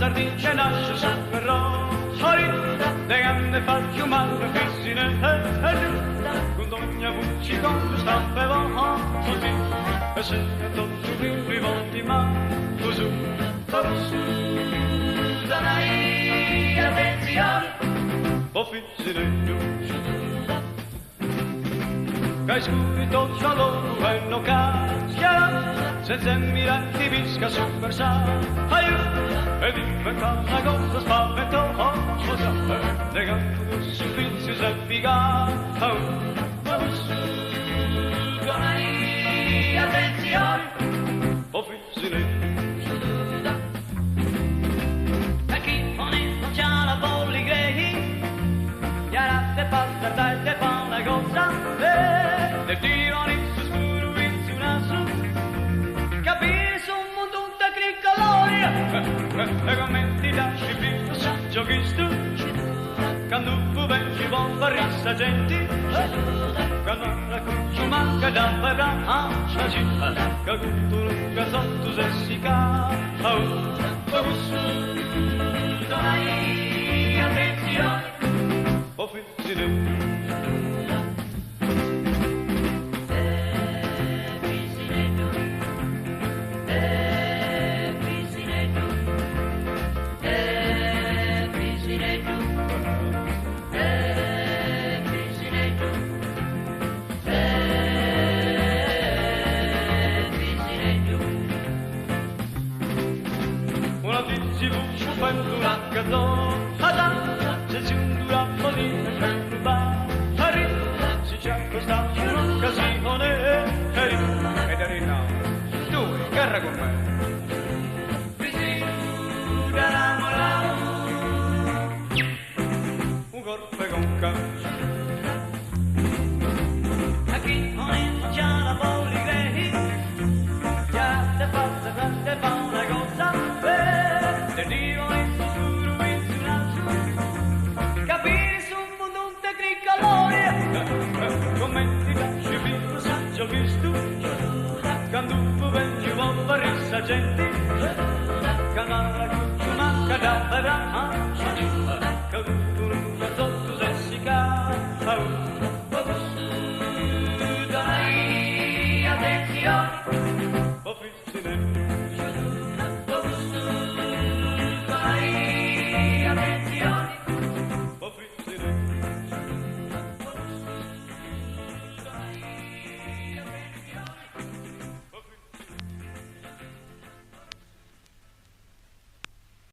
giardino che nasce sempre rosa, le gambe fa chiumare fissine e giù, con ogni voce con stampe va così, e se ne tocci più rivolti ma così, da lei a pensione, o fissine giù. Che scurito solo e non caccia, senza mirare visca su per sa, aiuto, e diventa una cosa spaventosa, negando su pizzi se piga, attenzione, o fissine. E chi non c'ha la bolligre, chiara te passa dai te fa una cosa, del divani su scuro in su naso, capisci un mondo di colori, e come ti lasci più saggio visto, quando tu vengi bomba rissa gente, quando la cuccia manca da parà, che tutto lunga sotto se si cava, dai attenzione, o fissine. Una gazzota, se si undura molina per rubare, se c'è questa un'occasione, ed arriva, tu, guerra con me. Vicino da un corpo con calcio, a chi non c'ha la poligrei, già te fa una cosa, te dico come ti lasci più saggio visto, quando tu vengi bomba rissa gente, quando la cuccia manca da parà,